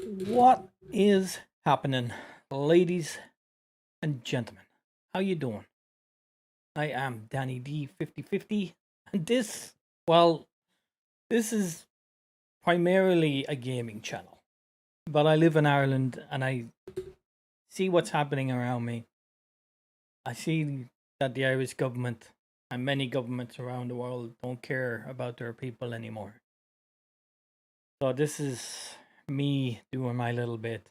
What is happening, ladies and gentlemen? How you doing? I am Danny D 5050, and this is primarily a gaming channel. But I live in Ireland and I see what's happening around me. I see that the Irish government and many governments around the world don't care about their people anymore. So this is me doing my little bit.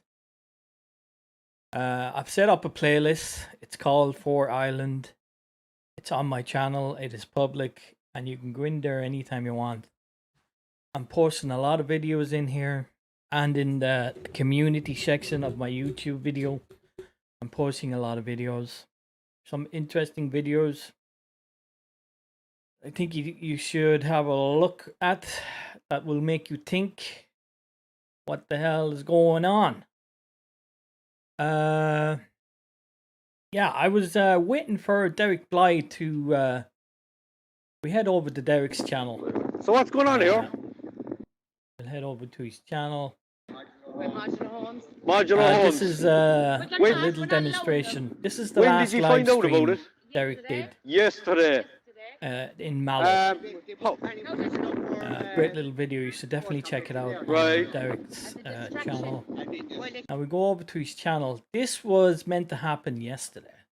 I've set up a playlist. It's called For Ireland. It's on my channel. It is public, and you can go in there anytime you want. I'm posting a lot of videos in here, and in the community section of my YouTube video, I'm posting a lot of videos. Some interesting videos I think you should have a look at that will make you think what the hell is going on. Yeah, I was waiting for Derek Bly to we head over to Derek's channel. So what's going on here? We'll head over to his channel. Modular homes. This is a little demonstration. This is the When last did you live find out stream about it? Derek did Yesterday. in Mallow. Oh, Great little video. You should definitely check it out Right. on Derek's channel. Now we go over to his channel. This was meant to happen yesterday.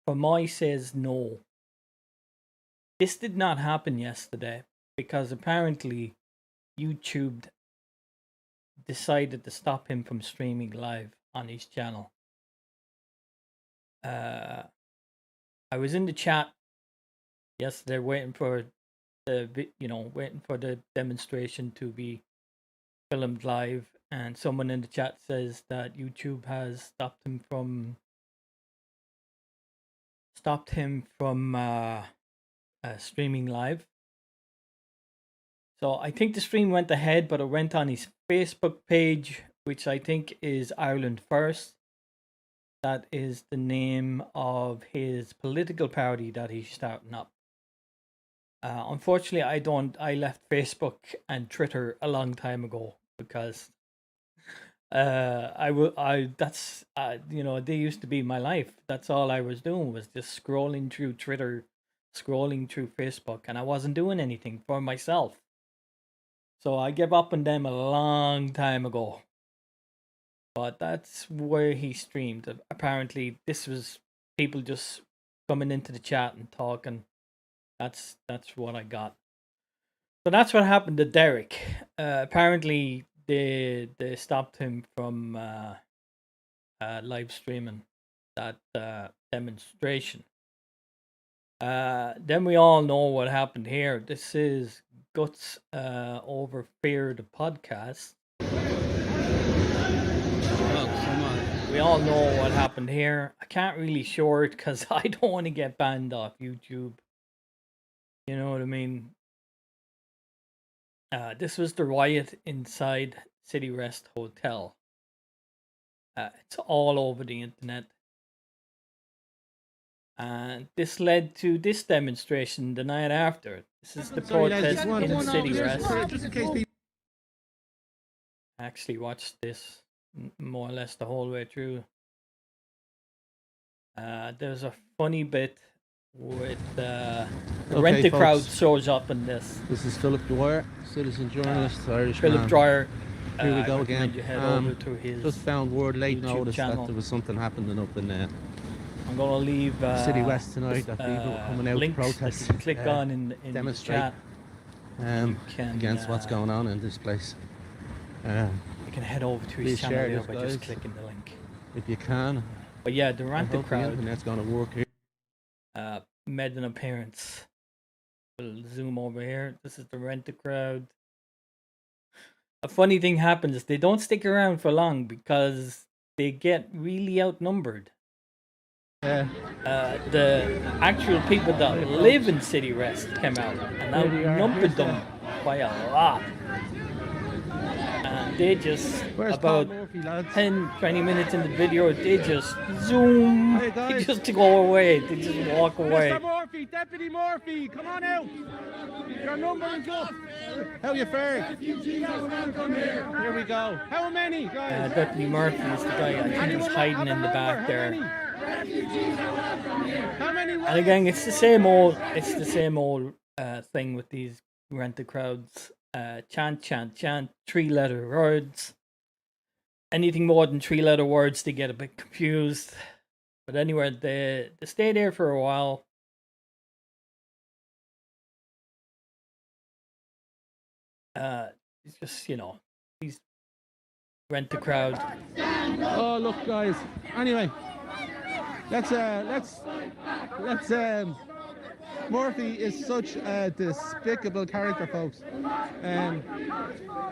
Famai says no. This did not happen yesterday because apparently YouTube decided to stop him from streaming live on his channel. I was in the chat yesterday waiting for the demonstration to be filmed live, and someone in the chat says that YouTube has stopped him from streaming live. So I think the stream went ahead, but it went on his Facebook page, which I think is Ireland First. That is the name of his political party that he's starting up. Unfortunately, I left Facebook and Twitter a long time ago because they used to be my life. That's all I was doing was just scrolling through Twitter, scrolling through Facebook, and I wasn't doing anything for myself. So I gave up on them a long time ago. But that's where he streamed. Apparently, this was people just coming into the chat and talking. That's what I got. So that's what happened to Derek. Apparently, they stopped him from live streaming that demonstration. Then we all know what happened here. This is Guts over Fear the podcast. We all know what happened here. I can't really show it because I don't want to get banned off YouTube. You know what I mean? This was the riot inside City Rest Hotel. It's all over the internet. And this led to this demonstration the night after. This is the protest in City Rest. I actually watched this more or less the whole way through. There's a funny bit with the Rent the Crowd shows up in this. This is Philip Dwyer, citizen journalist, Irish Philip man. Dwyer. Here we go again. You head over to his just found word late YouTube notice channel. that there was something happening up in I'm gonna leave City West tonight. That people were coming out to links protest, that you can click on in demonstrate the chat. against what's going on in this place. You can head over to his please channel share there this, by guys, just clicking the link. if you can. But yeah, the I Rent the hope the Crowd internet's going to work here. made an appearance. We'll zoom over here. This is the Rent the Crowd. A funny thing happens. They don't stick around for long because they get really outnumbered. The actual people that live in City Rest came out and outnumbered them by a lot. And they just, Where's Paul about Murphy, lads? 10-20 minutes in the video, they just zoom. Hey, They guys. just go away. They just walk away. Mr. Murphy, Deputy Murphy, come on out. Your number is up. How you faring? Here we go. How many, guys? Deputy Murphy is the guy, I think he's Anyone hiding have a in the number? back How there. many? How many? And again, it's the same old thing with these rent-a-crowds. Chant, 3-letter words. Anything more than 3-letter words, they get a bit confused. But anyway, they stay there for a while. It's just, these rent-a-crowd. Oh, look, guys. Anyway, let's Murphy is such a despicable character, folks.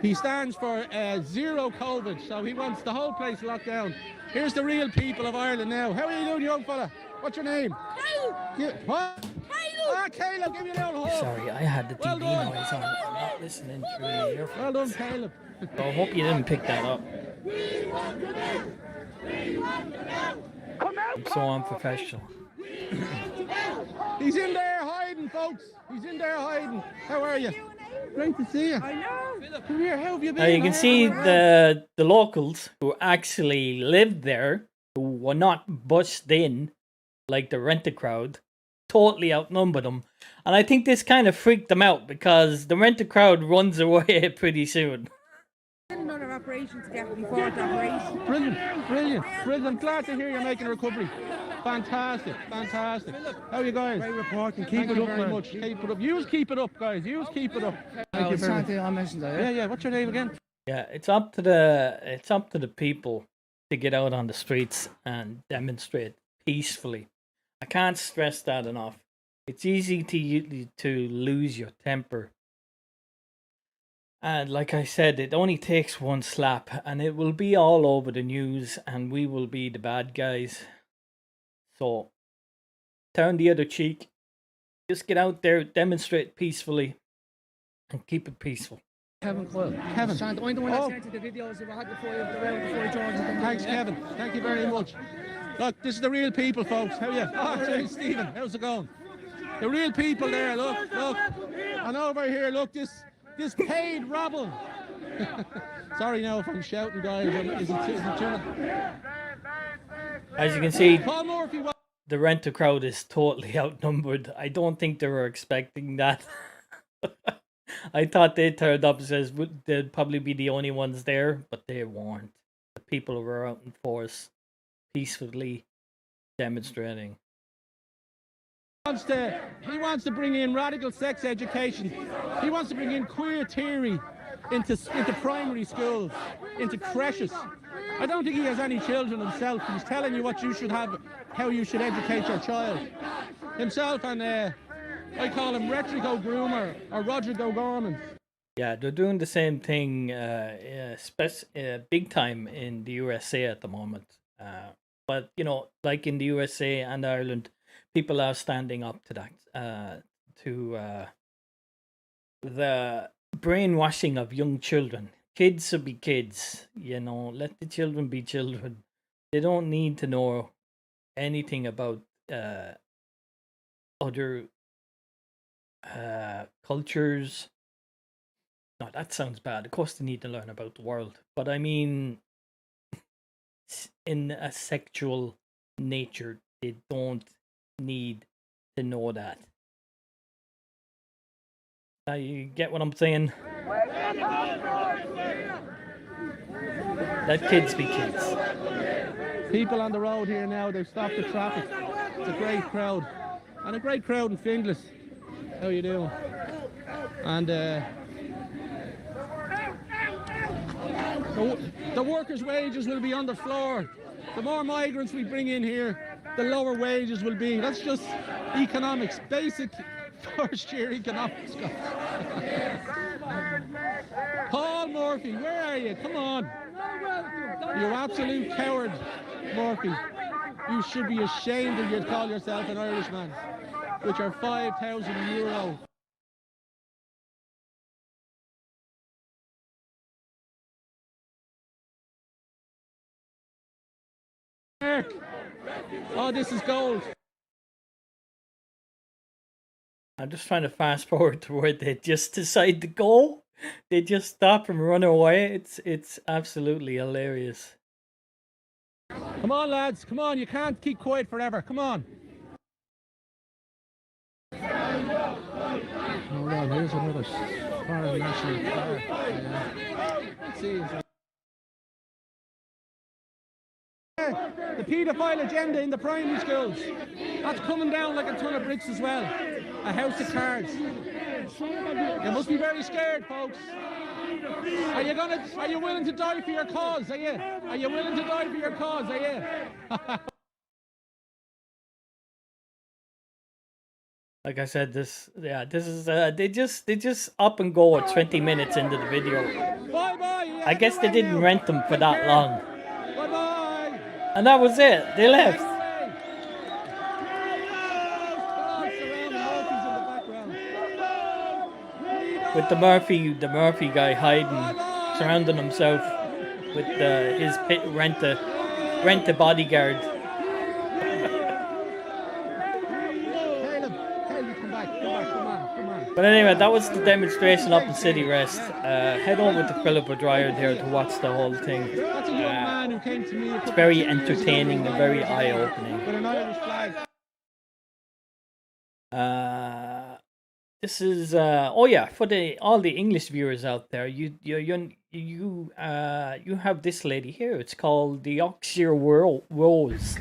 He stands for zero COVID, so he wants the whole place locked down. Here's the real people of Ireland now. How are you doing, young fella? What's your name? Caleb! What? Ah, Caleb, give me a little hug. Sorry, I had the Well TV done. noise on. I'm not listening through the earphones. Well done, Caleb. So I hope you didn't pick that up. I'm so unprofessional. He's in there hiding, folks. He's in there hiding. How are you? Great to see you. I know. Come here, how have you been? Now you can How see are you? the locals who actually lived there, who were not bused in like the rent-a-crowd, totally outnumbered them. And I think this kind of freaked them out because the rent-a-crowd runs away pretty soon. Another operation to get before the operation. Brilliant. I'm glad to hear you're making a recovery. Fantastic. How are you guys? Great reporting. Thank Keep it you up, very man. much. Keep it up. You keep it up, guys. You keep it up. Thank you very much. I mentioned that. Yeah. What's your name again? Yeah, it's up to the people to get out on the streets and demonstrate peacefully. I can't stress that enough. It's easy to lose your temper. And like I said, it only takes one slap and it will be all over the news and we will be the bad guys. So, turn the other cheek. Just get out there, demonstrate peacefully, and keep it peaceful. Kevin Coyle. Kevin. I'm the one that Oh. sent you the videos that we had before George. Thanks, Kevin. Thank you very much. Look, this is the real people, folks. How are you? Oh, hey, Stephen. How's it going? The real people there. Look. And over here, look, this paid rabble. Sorry now if I'm shouting, guys. Is it too much? As you can see, Paul Murphy. the rent-a-crowd is totally outnumbered. I don't think they were expecting that. I thought they turned up and says they'd probably be the only ones there, but they weren't. The people were out in force, peacefully demonstrating. He wants to bring in radical sex education. He wants to bring in queer theory into primary schools, into creches. I don't think he has any children himself. He's telling you what you should have, how you should educate your child. Himself and I call him Retrico Groomer or Roger Gorman. Yeah, they're doing the same thing big time in the USA at the moment. But, like in the USA and Ireland, people are standing up to that, to the brainwashing of young children. Kids should be kids, let the children be children. They don't need to know anything about other cultures. No, that sounds bad. Of course they need to learn about the world. But I mean, in a sexual nature, they don't need to know that. Now you get what I'm saying? Let kids be kids. People on the road here now, they've stopped the traffic. It's a great crowd. And a great crowd in Finglas. How you doing? And the workers' wages will be on the floor. The more migrants we bring in here, the lower wages will be. That's just economics, basic first year economics. Paul Murphy, where are you? Come on. You absolute coward, Murphy. You should be ashamed that you'd call yourself an Irishman, which are €5,000. Oh, this is gold. I'm just trying to fast forward to where they just decide to go. They just stop and run away. It's absolutely hilarious. Come on, lads. Come on. You can't keep quiet forever. Come on. Hold on, here's another foreign national car. Let's see. The paedophile agenda in the primary schools. That's coming down like a ton of bricks as well. A house of cards. You must be very scared, folks. Are you willing to die for your cause? Are you? Are you willing to die for your cause? Are you? Like I said, this is they just up and go at 20 minutes into the video. Bye bye. Yeah, I guess they didn't rent them for that long. Bye bye. And that was it. They left. With the Murphy guy hiding, surrounding himself with his rent a bodyguard. But anyway, that was the demonstration up in City Rest. Head over to Philip O'Dwyer there to watch the whole thing. That's a young man who came to me. It's very entertaining and very eye-opening. With an Irish flag. This is oh yeah, for all the English viewers out there, you have this lady here. It's called the Yorkshire Rose.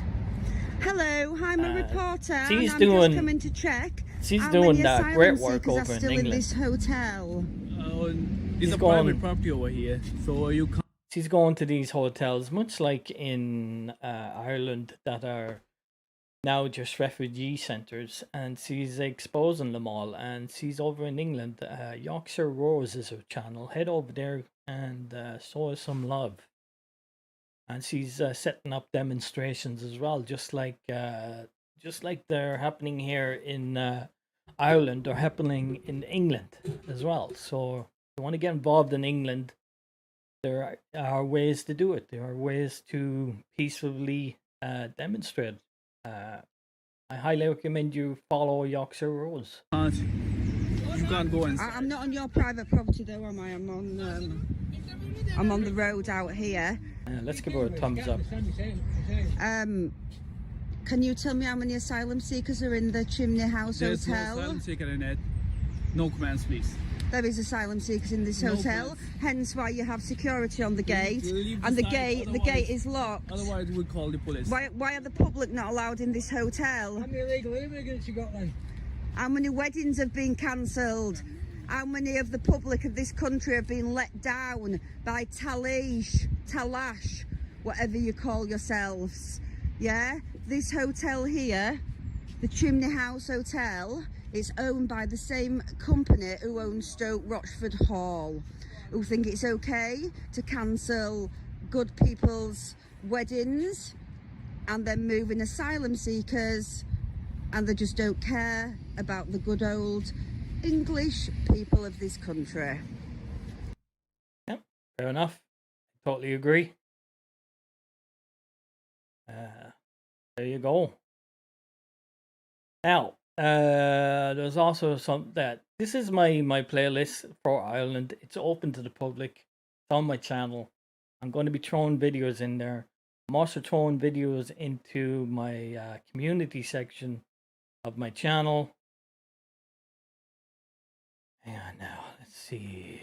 Hello, I'm a reporter. She's and I'm doing- just coming to check. She's how doing many great asylum work seekers over are in still in England. this hotel. It's She's a going- private property over here, so you can't. She's going to these hotels, much like in Ireland, that are now just refugee centres, and she's exposing them all. And she's over in England. Yorkshire Rose is her channel. Head over there and show her some love. And she's setting up demonstrations as well, just like they're happening here in Ireland, they're happening in England as well. So if you want to get involved in England, there are ways to do it. There are ways to peacefully demonstrate. I highly recommend you follow Yorkshire Rose. You can't go inside. I'm not on your private property though, am I? I'm on the road out here. Let's give her a thumbs up. Can you tell me how many asylum seekers are in the Chimney House There's no Hotel? asylum seeker in it. No commands, please. There is asylum seekers in this No, hotel, please. hence why you have security on the gate, We'll leave and the the site, gate is locked. Otherwise, we'll call the police. Why are the public not allowed in this hotel? How many illegal immigrants you got then? How many weddings have been cancelled? How many of the public of this country have been let down by Talash, whatever you call yourselves? Yeah, this hotel here, the Chimney House Hotel, is owned by the same company who owns Stoke Rochford Hall, who think it's okay to cancel good people's weddings and then move in asylum seekers, and they just don't care about the good old English people of this country. Yep, fair enough. Totally agree. There you go. Now, there's also some that this is my playlist for Ireland. It's open to the public. It's on my channel. I'm going to be throwing videos in there. I'm also throwing videos into my community section of my channel. Hang on now, let's see.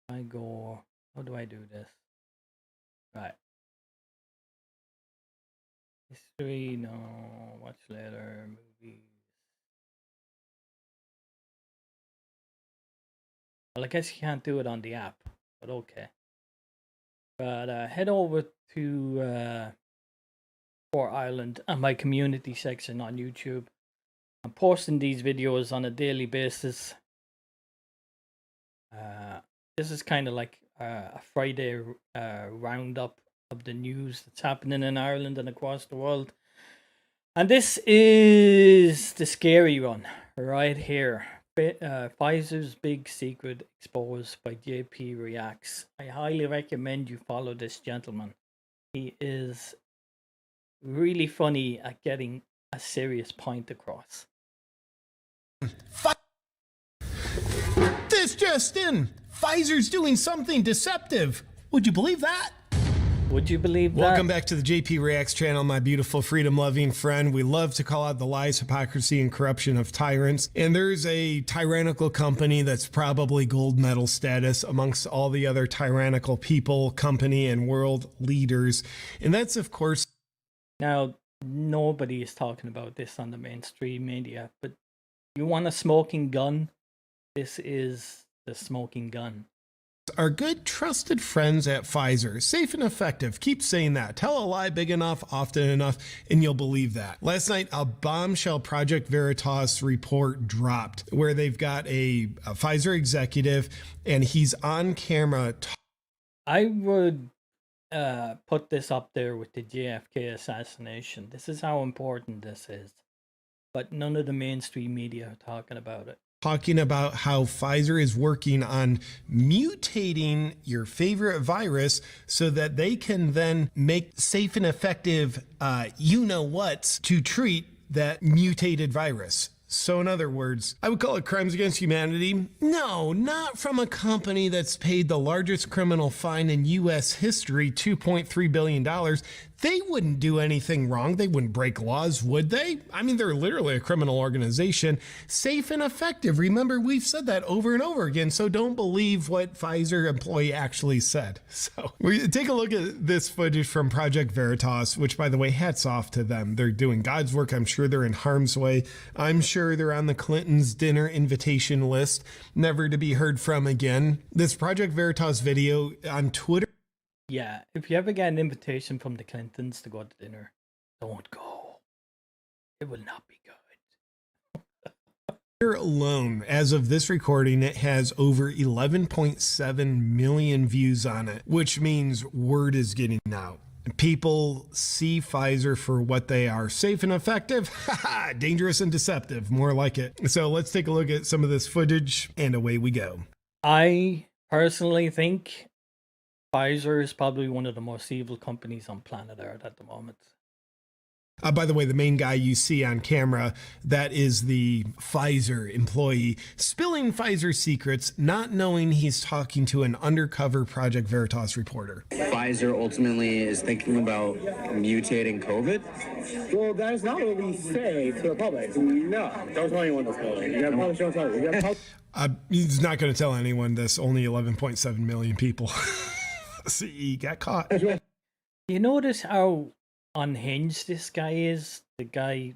I go, how do I do this? Right. History, no. Watch later, movies. Well, I guess you can't do it on the app, but okay. But head over to For Ireland and my community section on YouTube. I'm posting these videos on a daily basis. This is kind of like a Friday roundup of the news that's happening in Ireland and across the world. And this is the scary one right here. Pfizer's big secret exposed by JP Reacts. I highly recommend you follow this gentleman. He is really funny at getting a serious point across. This just in. Pfizer's doing something deceptive. Would you believe that? Would you believe that? Welcome back to the JP Reacts channel, my beautiful freedom-loving friend. We love to call out the lies, hypocrisy, and corruption of tyrants. And there's a tyrannical company that's probably gold medal status amongst all the other tyrannical people, company, and world leaders. And that's, of course... Now, nobody is talking about this on the mainstream media, but you want a smoking gun? This is the smoking gun. Our good trusted friends at Pfizer. Safe and effective. Keep saying that. Tell a lie big enough, often enough, and you'll believe that. Last night, a bombshell Project Veritas report dropped where they've got a Pfizer executive and he's on camera. I would put this up there with the JFK assassination. This is how important this is. But none of the mainstream media are talking about it. Talking about how Pfizer is working on mutating your favorite virus so that they can then make safe and effective you-know-whats to treat that mutated virus. So in other words, I would call it crimes against humanity. No, not from a company that's paid the largest criminal fine in U.S. history, $2.3 billion. They wouldn't do anything wrong. They wouldn't break laws, would they? I mean, they're literally a criminal organization. Safe and effective. Remember, we've said that over and over again, so don't believe what Pfizer employee actually said. So we take a look at this footage from Project Veritas, which, by the way, hats off to them. They're doing God's work. I'm sure they're in harm's way. I'm sure they're on the Clintons' dinner invitation list, never to be heard from again. This Project Veritas video on Twitter. Yeah, if you ever get an invitation from the Clintons to go to dinner, don't go. It will not be good. Alone, as of this recording, it has over 11.7 million views on it, which means word is getting out. People see Pfizer for what they are: safe and effective, dangerous and deceptive, more like it. So let's take a look at some of this footage, and away we go. I personally think Pfizer is probably one of the most evil companies on planet Earth at the moment. By the way, the main guy you see on camera, that is the Pfizer employee spilling Pfizer secrets, not knowing he's talking to an undercover Project Veritas reporter. Pfizer ultimately is thinking about mutating COVID? Well, that is not what we say to the public. No, don't tell anyone this. You probably don't tell you. He's not going to tell anyone this. Only 11.7 million people. See, he got caught. You notice how unhinged this guy is? The guy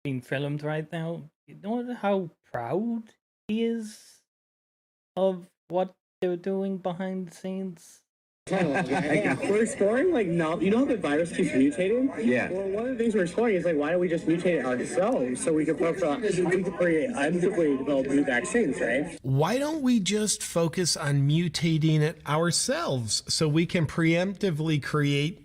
being filmed right now. You know how proud he is of what they're doing behind the scenes? We're exploring, no, you know how the virus keeps mutating? Yeah. Well, one of the things we're exploring is, why don't we just mutate it ourselves so we can create untypically develop new vaccines, right? Why don't we just focus on mutating it ourselves so we can preemptively create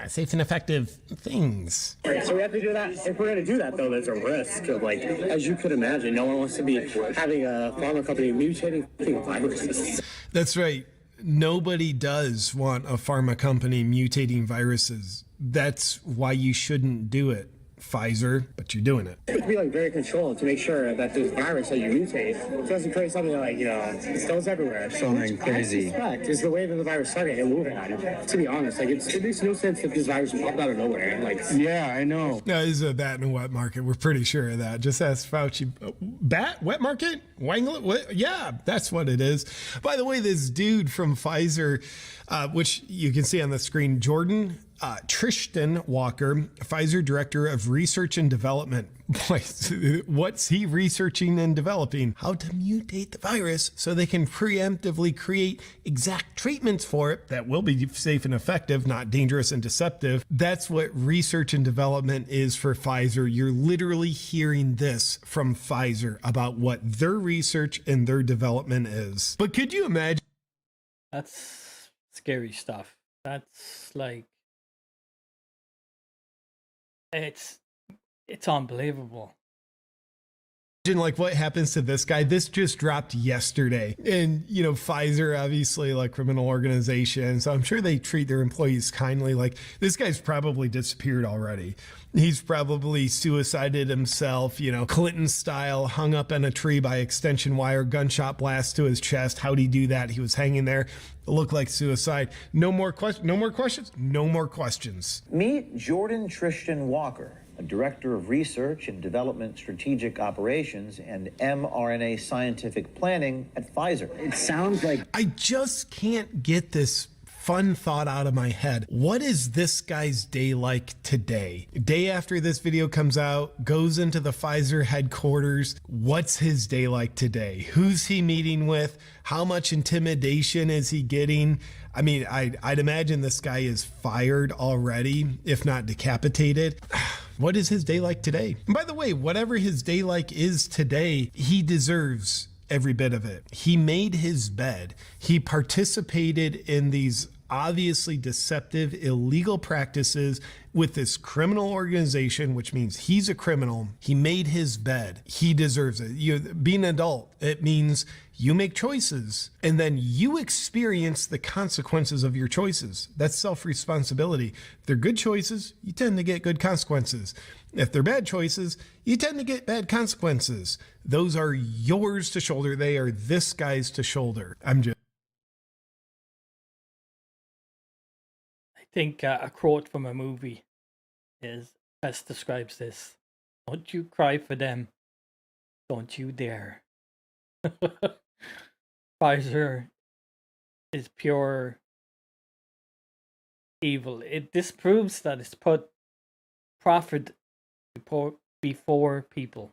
safe and effective things? Right, so we have to do that. If we're going to do that, though, there's a risk of, as you could imagine, no one wants to be having a pharma company mutating viruses. That's right. Nobody does want a pharma company mutating viruses. That's why you shouldn't do it, Pfizer, but you're doing it. It would be very controlled to make sure that this virus that you mutate doesn't create something it goes everywhere. Something crazy. I suspect is the way that the virus started in Wuhan. To be honest, it makes no sense if this virus popped out of nowhere. Yeah, I know. No, it's a bat and a wet market. We're pretty sure of that. Just ask Fauci. Bat? Wet market? Wanglet? What? Yeah, that's what it is. By the way, this dude from Pfizer, which you can see on the screen, Jordan Tristan Walker, Pfizer Director of Research and Development. What's he researching and developing? How to mutate the virus so they can preemptively create exact treatments for it that will be safe and effective, not dangerous and deceptive. That's what research and development is for Pfizer. You're literally hearing this from Pfizer about what their research and their development is. But could you imagine? That's scary stuff. That's it's unbelievable. Like what happens to this guy. This just dropped yesterday, and you know, Pfizer, obviously like criminal organization, so I'm sure they treat their employees kindly. Like this guy's probably disappeared already. He's probably suicided himself, you know, Clinton style, hung up in a tree by extension wire, gunshot blast to his chest. How'd he do that? He was hanging there. It looked like suicide. No more questions. No more questions. No more questions. Meet Jordan Tristan Walker, a director of research and development strategic operations and mRNA scientific planning at Pfizer. It sounds like I just can't get this fun thought out of my head. What is this guy's day like today? Day after this video comes out, goes into the Pfizer headquarters. What's his day like today? Who's he meeting with? How much intimidation is he getting? I mean, I'd imagine this guy is fired already, if not decapitated. What is his day like today? And by the way, whatever his day like is today, he deserves every bit of it. He made his bed. He participated in these obviously deceptive, illegal practices with this criminal organization, which means he's a criminal. He made his bed. He deserves it. Being an adult, it means you make choices and then you experience the consequences of your choices. That's self-responsibility. If they're good choices, you tend to get good consequences. If they're bad choices, you tend to get bad consequences. Those are yours to shoulder. They are this guy's to shoulder. I think a quote from a movie best describes this. Don't you cry for them. Don't you dare. Pfizer is pure evil. It disproves that it's put profit before people.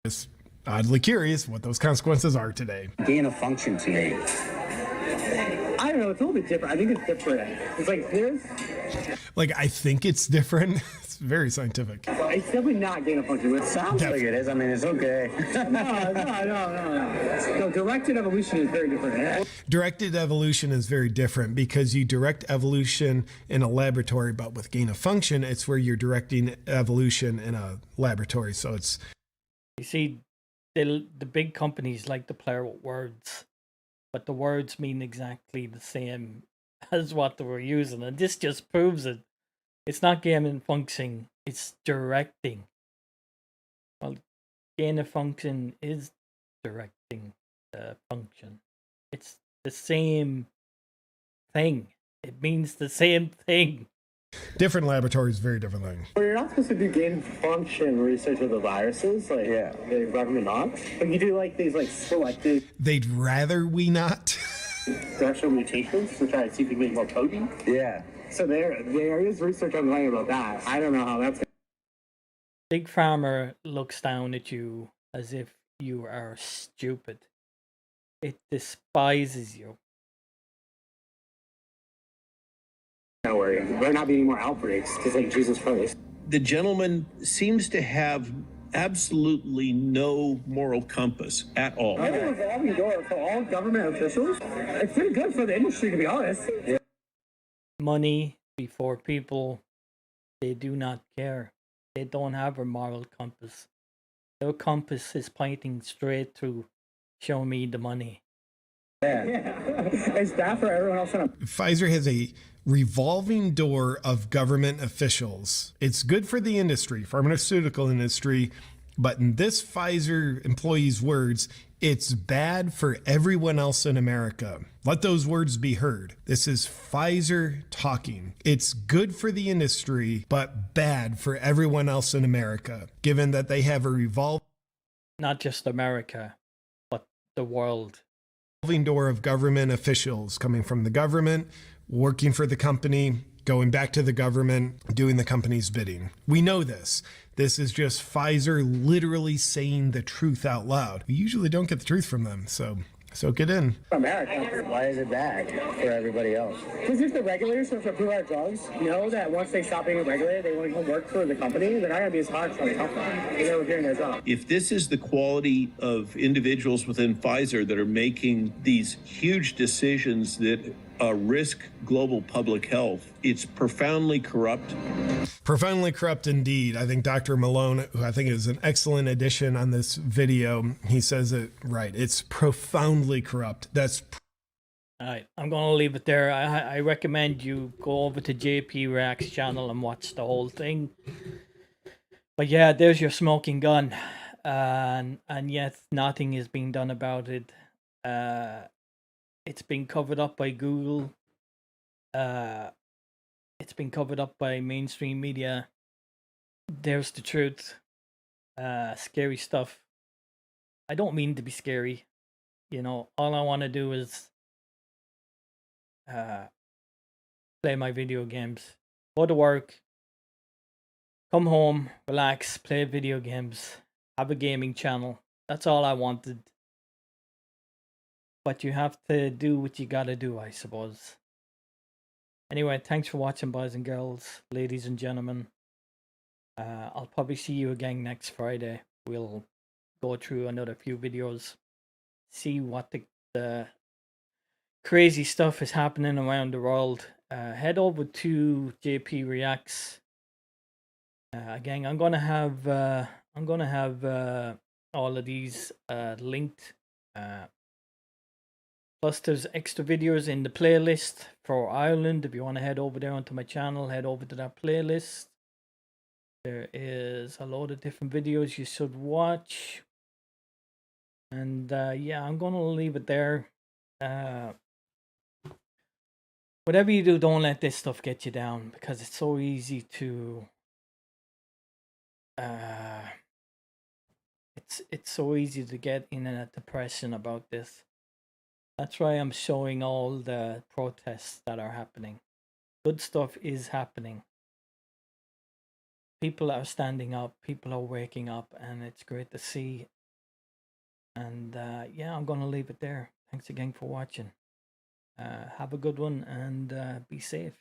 Just oddly curious what those consequences are today. gain of function to me. I don't know, it's a little bit different. I think it's different. It's like this. Like, I think it's different. It's very scientific. It's definitely not gain of function. It sounds like it is. I mean, it's okay. No, directed evolution is very different. Directed evolution is very different because you direct evolution in a laboratory, but with gain of function, it's where you're directing evolution in a laboratory. So it's... You see, the big companies like to play with words, but the words mean exactly the same as what they were using, and this just proves it. It's not gain of function, it's directing. Well, gain of function is directing the function. It's the same thing. It means the same thing. Different laboratories, very different thing. Well, you're not supposed to do gain function research with the viruses, like they recommend not. But you do like these like selective. They'd rather we not. Structural mutations to try to see if you can make more potent. Yeah. So there is research online about that. I don't know how that's. Big Pharma looks down at you as if you are stupid. It despises you. Don't worry, there not be any more outbreaks, because like Jesus Christ. The gentleman seems to have absolutely no moral compass at all. I have a revolving door for all government officials. It's pretty good for the industry, to be honest. Yeah. Money before people. They do not care. They don't have a moral compass. Their compass is pointing straight to show me the money. Yeah. It's that for everyone else. Pfizer has a revolving door of government officials. It's good for the industry, pharmaceutical industry, but in this Pfizer employee's words, it's bad for everyone else in America. Let those words be heard. This is Pfizer talking. It's good for the industry, but bad for everyone else in America, given that they have a revolving... Not just America, but the world. Door of government officials coming from the government, working for the company, going back to the government, doing the company's bidding. We know this. This is just Pfizer literally saying the truth out loud. We usually don't get the truth from them, so soak it in. America. Why is it bad for everybody else? Because if the regulators for our drugs know that once they stop being a regulator, they want to come work for the company, they're not going to be as hard for the company. They were doing their job. If this is the quality of individuals within Pfizer that are making these huge decisions that risk global public health. It's profoundly corrupt. Profoundly corrupt indeed. I think Dr. Malone, who I think is an excellent addition on this video, he says it right. It's profoundly corrupt. That's All right, I'm going to leave it there. I recommend you go over to JP React's channel and watch the whole thing. But yeah, there's your smoking gun. And yet nothing is being done about it. It's been covered up by Google. It's been covered up by mainstream media. There's the truth. Scary stuff. I don't mean to be scary. You know, all I want to do is play my video games, go to work, come home, relax, play video games, have a gaming channel. That's all I wanted. But you have to do what you gotta do, I suppose. Anyway, thanks for watching, boys and girls, ladies and gentlemen. I'll probably see you again next Friday. We'll go through another few videos, see what the crazy stuff is happening around the world. Head over to JP Reacts. Again, I'm gonna have all of these linked. Plus, there's extra videos in the playlist for Ireland. If you want to head over there onto my channel, head over to that playlist. There is a load of different videos you should watch. And yeah, I'm gonna leave it there. Whatever you do, don't let this stuff get you down, because it's so easy to it's so easy to get in a depression about this. That's why I'm showing all the protests that are happening. Good stuff is happening. People are standing up, people are waking up, and it's great to see. And yeah, I'm gonna leave it there. Thanks again for watching. Have a good one, and be safe.